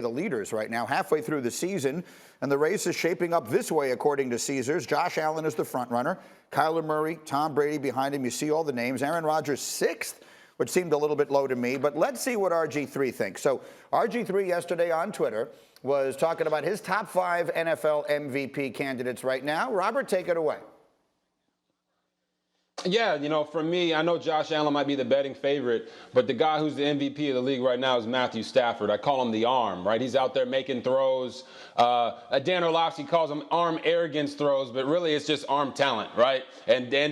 The leaders right now, halfway through the season, and the race is shaping up this way according to Caesars. Josh Allen is the front runner. Kyler Murray, Tom Brady behind him. You see all the names. Aaron Rodgers sixth, which seemed a little bit low to me, but let's see what RG3 thinks. So RG3 yesterday on Twitter was talking about his top 5 NFL MVP candidates right now. Robert, take it away. Yeah, for me, I know Josh Allen might be the betting favorite, but the guy who's the MVP of the league right now is Matthew Stafford. I call him the arm, right? He's out there making throws. Dan Orlovsky calls them arm arrogance throws, but really it's just arm talent, right? And Dan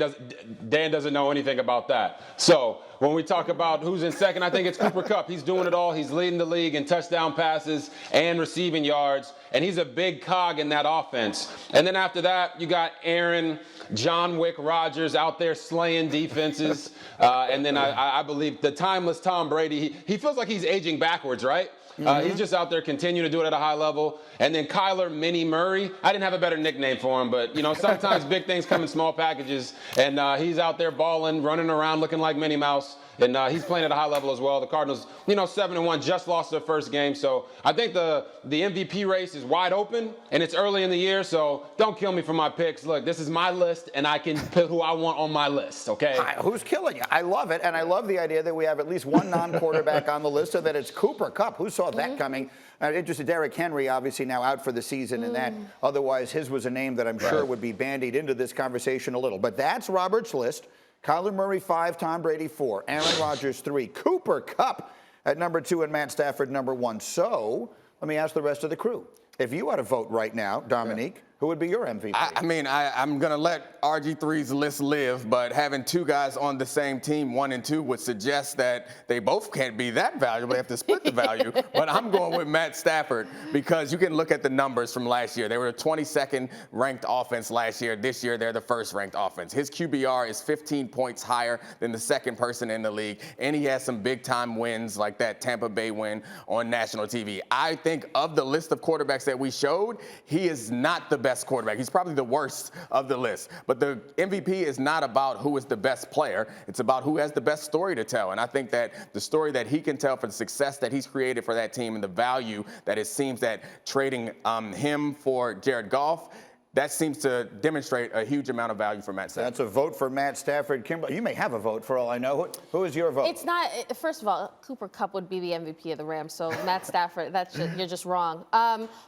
doesn't know anything about that. So when we talk about who's in second, I think it's Cooper Kupp. He's doing it all. He's leading the league in touchdown passes and receiving yards, and he's a big cog in that offense. And then after that, you got Aaron, John Wick Rodgers out there slaying defenses. And then I believe the timeless Tom Brady, he feels like he's aging backwards, right? He's just out there continuing to do it at a high level. And then Kyler Mini Murray. I didn't have a better nickname for hhim, but, sometimes big things come in small packages. And he's out there balling, running around, looking like Minnie Mouse. And he's playing at a high level as well. The Cardinals, 7-1, just lost their first game. So I think the MVP race is wide open, and it's early in the year. So don't kill me for my picks. Look, this is my list, and I can pick who I want on my list, okay? Who's killing you? I love it, and I love the idea that we have at least one non-quarterback on the list, so that it's Cooper Kupp. Who saw that coming? Interested, Derrick Henry obviously now out for the season, and that otherwise his was a name that I'm sure would be bandied into this conversation a little. But that's Robert's list. Kyler Murray 5, Tom Brady 4, Aaron Rodgers 3, Cooper Kupp at number 2, and Matt Stafford number 1. So let me ask the rest of the crew. If you had to vote right now, Domonique, who would be your MVP? I'm going to let RG3's list live, but having two guys on the same team, 1 and 2, would suggest that they both can't be that valuable. They have to split the value. But I'm going with Matt Stafford because you can look at the numbers from last year. They were the 22nd ranked offense last year. This year, they're the first ranked offense. His QBR is 15 points higher than the second person in the league, and he has some big-time wins like that Tampa Bay win on national TV. I think of the list of quarterbacks that we showed, he is not the best quarterback. He's probably the worst of the list. But the MVP is not about who is the best player. It's about who has the best story to tell. And I think that the story that he can tell for the success that he's created for that team and the value that it seems that trading him for Jared Goff, that seems to demonstrate a huge amount of value for Matt Stafford. That's a vote for Matt Stafford. Kimberly, you may have a vote for all I know. Who is your vote? It's not. First of all, Cooper Kupp would be the MVP of the Rams, so Matt Stafford, you're just wrong.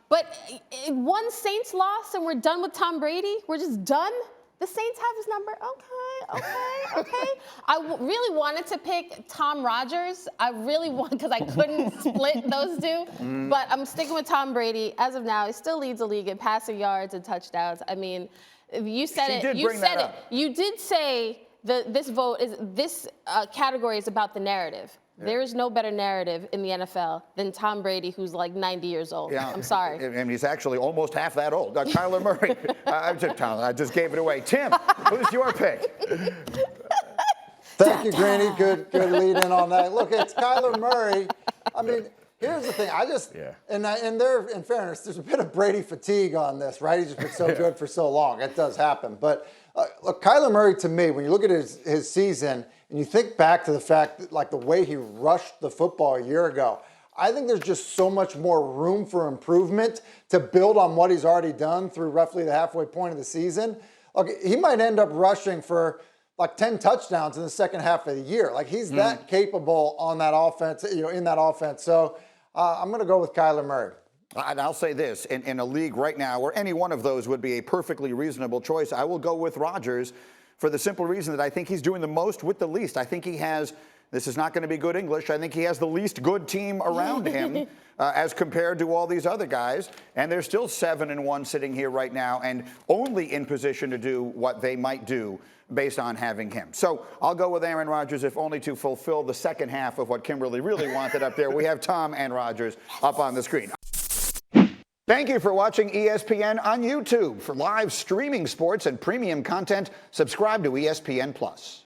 But one Saints loss and we're done with Tom Brady? We're just done? The Saints have his number? Okay. I really wanted to pick Tom Rodgers. I really want, because I couldn't split those two. But I'm sticking with Tom Brady. As of now, he still leads the league in passing yards and touchdowns. I mean, you said it. You said it. You did say this category is about the narrative. Yeah. There is no better narrative in the NFL than Tom Brady, who's like 90 years old. Yeah. I'm sorry. And he's actually almost half that old. Kyler Murray. I just gave it away. Tim, who's your pick? Thank you, Granny. Good lead in on that. Look, it's Kyler Murray. I mean, here's the thing. In fairness, there's a bit of Brady fatigue on this, right? He's just been so good for so long. It does happen. But look, Kyler Murray, to me, when you look at his season and you think back to the fact that, like, the way he rushed the football a year ago, I think there's just so much more room for improvement to build on what he's already done through roughly the halfway point of the season. Look, he might end up rushing for like 10 touchdowns in the second half of the year. Like, he's that capable on that offense, in that offense. So I'm going to go with Kyler Murray. And I'll say this, in a league right now where any one of those would be a perfectly reasonable choice, I will go with Rodgers for the simple reason that I think he's doing the most with the least. I think he has, this is not going to be good English, I think he has the least good team around him as compared to all these other guys. And they're still 7-1 sitting here right now and only in position to do what they might do based on having him. So I'll go with Aaron Rodgers, if only to fulfill the second half of what Kimberly really wanted up there. We have Tom and Rodgers up on the screen. Thank you for watching ESPN on YouTube. For live streaming sports and premium content, subscribe to ESPN+.